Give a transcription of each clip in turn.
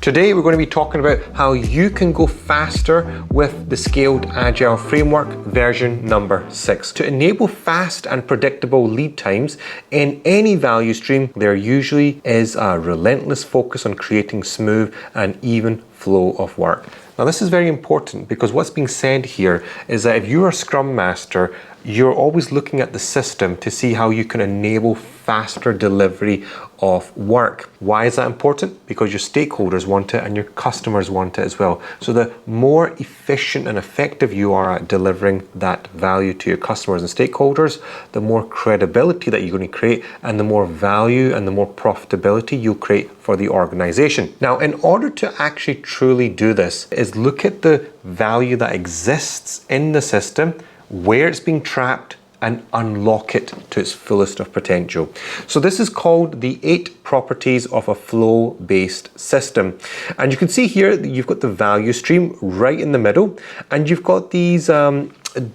Today we're going to be talking about how you can go faster with the Scaled Agile Framework version number 6. To enable fast and predictable lead times in any value stream, there usually is a relentless focus on creating smooth and even flow of work. Now this is very important because what's being said here is that if you're a Scrum Master, you're always looking at the system to see how you can enable faster delivery of work. Why is that important? Because your stakeholders want it and your customers want it as well. So the more efficient and effective you are at delivering that value to your customers and stakeholders, the more credibility that you're going to create and the more value and the more profitability you'll create for the organization. Now, in order to actually truly do this is look at the value that exists in the system, where it's being trapped, and unlock it to its fullest of potential. So this is called the 8 properties of a flow-based system. And you can see here that you've got the value stream right in the middle, and you've got these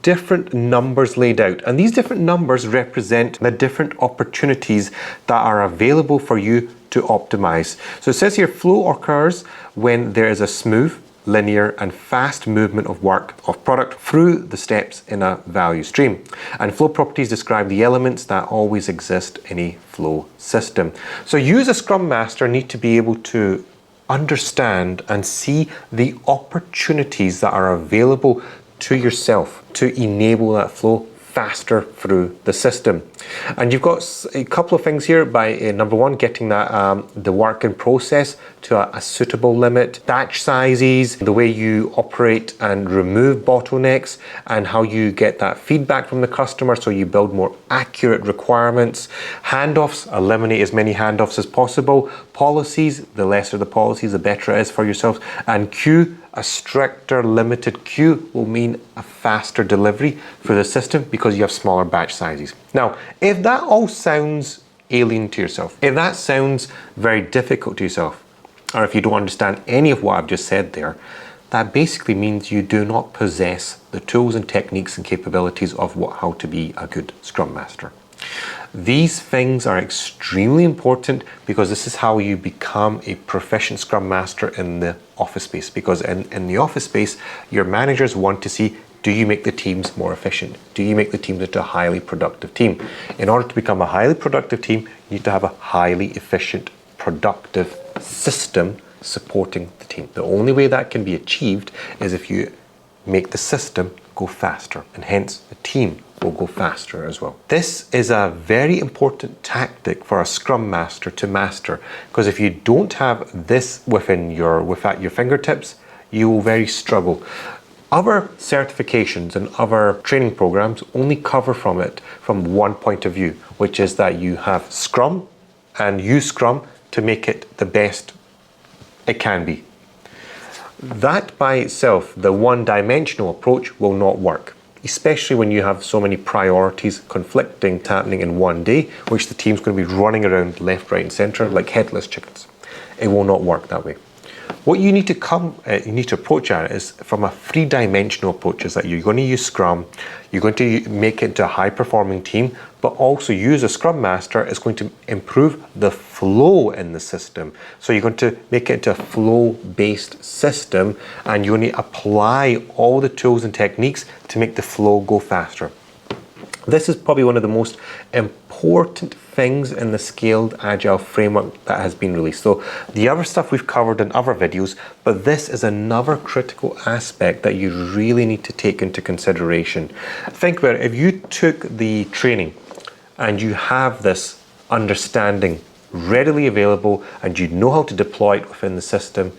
different numbers laid out. And these different numbers represent the different opportunities that are available for you to optimize. So it says here, flow occurs when there is a smooth, linear and fast movement of work of product through the steps in a value stream. And flow properties describe the elements that always exist in a flow system. So you as a Scrum Master need to be able to understand and see the opportunities that are available to yourself to enable that flow faster through the system. And you've got a couple of things here by number one, getting that the work in process to a suitable limit, batch sizes, the way you operate and remove bottlenecks, and how you get that feedback from the customer so you build more accurate requirements. Handoffs, eliminate as many handoffs as possible. Policies, the lesser the policies, the better it is for yourselves. And queue, a stricter limited queue will mean a faster delivery for the system because you have smaller batch sizes. Now, if that all sounds alien to yourself, if that sounds very difficult to yourself, or if you don't understand any of what I've just said there, that basically means you do not possess the tools and techniques and capabilities of how to be a good Scrum Master. These things are extremely important because this is how you become a proficient Scrum Master in the office space. Because in the office space, your managers want to see, do you make the teams more efficient? Do you make the teams into a highly productive team? In order to become a highly productive team, you need to have a highly efficient, productive system supporting the team. The only way that can be achieved is if you make the system go faster, and hence the team will go faster as well. This is a very important tactic for a Scrum Master to master, because if you don't have this at your fingertips, you will very struggle. Other certifications and other training programs only cover from it from one point of view, which is that you have Scrum and use Scrum to make it the best it can be. That by itself, the one-dimensional approach will not work, especially when you have so many priorities conflicting happening in one day, which the team's going to be running around left, right and center like headless chickens. It will not work that way. What you need to approach at is from a 3-dimensional approach, is that you're going to use Scrum, you're going to make it into a high-performing team, but also use a Scrum Master is going to improve the flow in the system. So you're going to make it into a flow-based system, and you're going to apply all the tools and techniques to make the flow go faster. This is probably one of the most important things in the Scaled Agile Framework that has been released. So the other stuff we've covered in other videos, but this is another critical aspect that you really need to take into consideration. Think about it. If you took the training and you have this understanding readily available and you know how to deploy it within the system,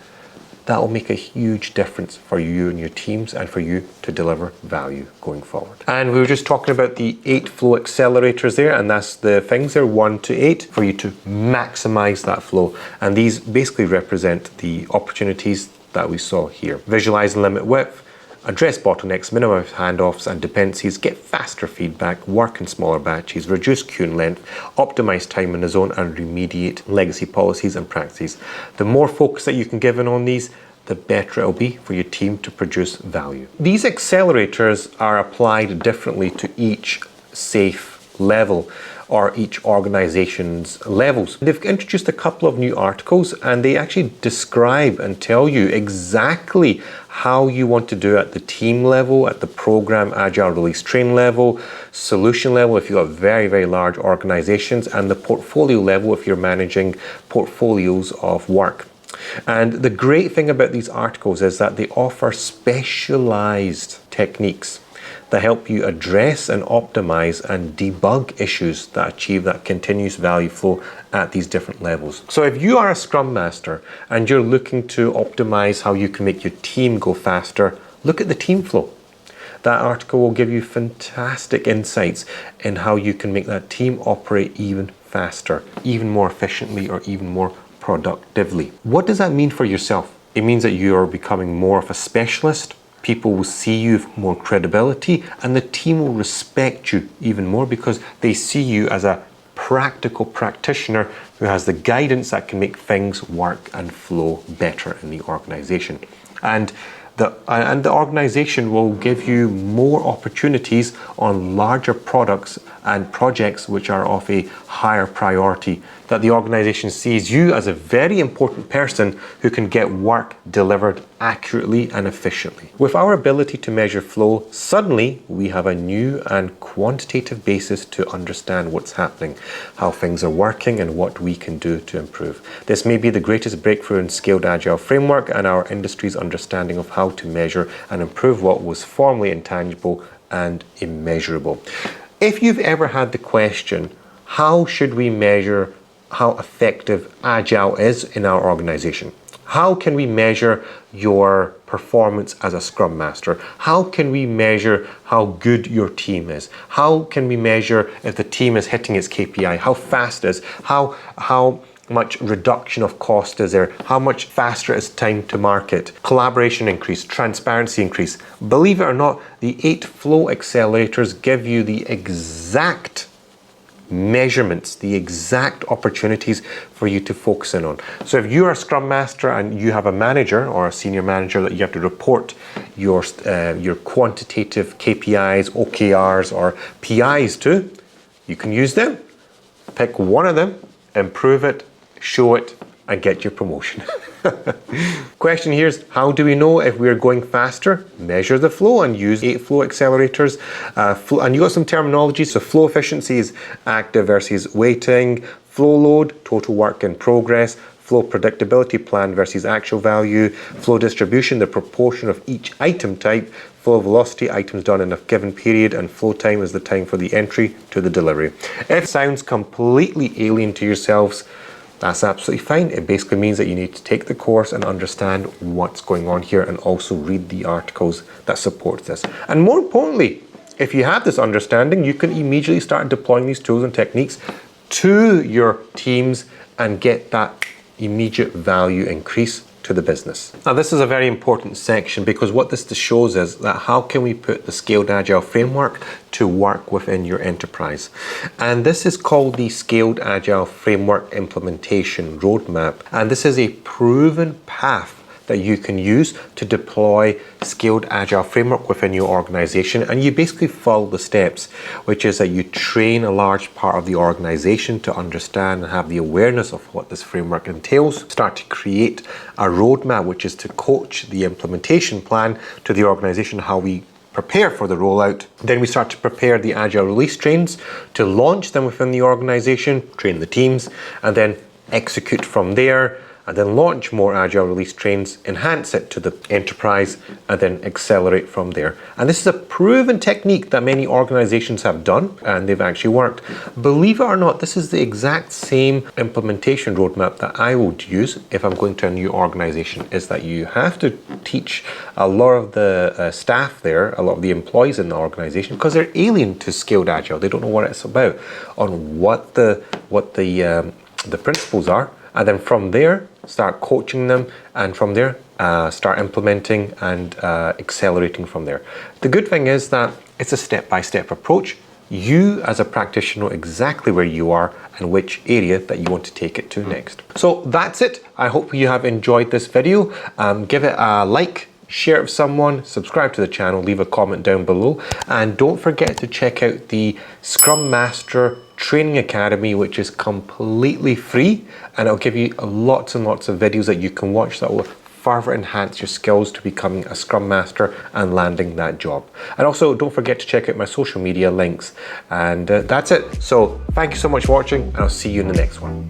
that will make a huge difference for you and your teams and for you to deliver value going forward. And we were just talking about the 8 flow accelerators there, and that's the things there, 1 to 8, for you to maximize that flow. And these basically represent the opportunities that we saw here. Visualize and limit width, address bottlenecks, minimize handoffs and dependencies, get faster feedback, work in smaller batches, reduce queue length, optimize time in the zone, and remediate legacy policies and practices. The more focus that you can give in on these, the better it'll be for your team to produce value. These accelerators are applied differently to each safe level. or each organization's levels. They've introduced a couple of new articles, and they actually describe and tell you exactly how you want to do it at the team level, at the program, agile release train level, solution level if you've got very, very large organizations, and the portfolio level if you're managing portfolios of work. And the great thing about these articles is that they offer specialized techniques that help you address and optimize and debug issues that achieve that continuous value flow at these different levels. So if you are a Scrum Master and you're looking to optimize how you can make your team go faster, look at the team flow. That article will give you fantastic insights in how you can make that team operate even faster, even more efficiently, or even more productively. What does that mean for yourself? It means that you are becoming more of a specialist. People will see you with more credibility, and the team will respect you even more because they see you as a practical practitioner who has the guidance that can make things work and flow better in the organization. And the organization will give you more opportunities on larger products and projects which are of a higher priority, that the organization sees you as a very important person who can get work delivered accurately and efficiently. With our ability to measure flow, suddenly we have a new and quantitative basis to understand what's happening, how things are working, and what we can do to improve. This may be the greatest breakthrough in scaled agile framework and our industry's understanding of how to measure and improve what was formerly intangible and immeasurable. If you've ever had the question, how should we measure how effective Agile is in our organization? How can we measure your performance as a Scrum Master? How can we measure how good your team is? How can we measure if the team is hitting its KPI? How fast is? How much reduction of cost is there? How much faster is time to market? Collaboration increase, transparency increase. Believe it or not, the 8 flow accelerators give you the exact measurements, the exact opportunities for you to focus in on. So if you're a Scrum Master and you have a manager or a senior manager that you have to report your quantitative KPIs, OKRs, or PIs to, you can use them. Pick one of them, improve it, show it, and get your promotion. Question here is, how do we know if we're going faster? Measure the flow and use 8 flow accelerators. And you got some terminology. So flow efficiency is active versus waiting. Flow load, total work in progress. Flow predictability, plan versus actual value. Flow distribution, the proportion of each item type. Flow velocity, items done in a given period. And flow time is the time for the entry to the delivery. If it sounds completely alien to yourselves, that's absolutely fine. It basically means that you need to take the course and understand what's going on here, and also read the articles that support this. And more importantly, if you have this understanding, you can immediately start deploying these tools and techniques to your teams and get that immediate value increase to the business. Now, this is a very important section because what this shows is that how can we put the Scaled Agile framework to work within your enterprise. And this is called the Scaled Agile Framework Implementation Roadmap. And this is a proven path that you can use to deploy Scaled Agile Framework within your organization. And you basically follow the steps, which is that you train a large part of the organization to understand and have the awareness of what this framework entails. Start to create a roadmap, which is to coach the implementation plan to the organization, how we prepare for the rollout. Then we start to prepare the Agile release trains to launch them within the organization, train the teams, and then execute from there, and then launch more Agile release trains, enhance it to the enterprise, and then accelerate from there. And this is a proven technique that many organizations have done, and they've actually worked. Believe it or not, this is the exact same implementation roadmap that I would use if I'm going to a new organization, is that you have to teach a lot of the staff there, a lot of the employees in the organization, because they're alien to Scaled Agile. They don't know what it's about, on what the principles are. And then from there, start coaching them, and from there, start implementing and accelerating from there. The good thing is that it's a step-by-step approach. You as a practitioner know exactly where you are and which area that you want to take it to next. So that's it. I hope you have enjoyed this video. Give it a like, share it with someone, subscribe to the channel, leave a comment down below, and don't forget to check out the Scrum Master Training Academy, which is completely free, and it'll give you lots and lots of videos that you can watch that will further enhance your skills to becoming a Scrum Master and landing that job. And also don't forget to check out my social media links. And that's it. So thank you so much for watching, and I'll see you in the next one.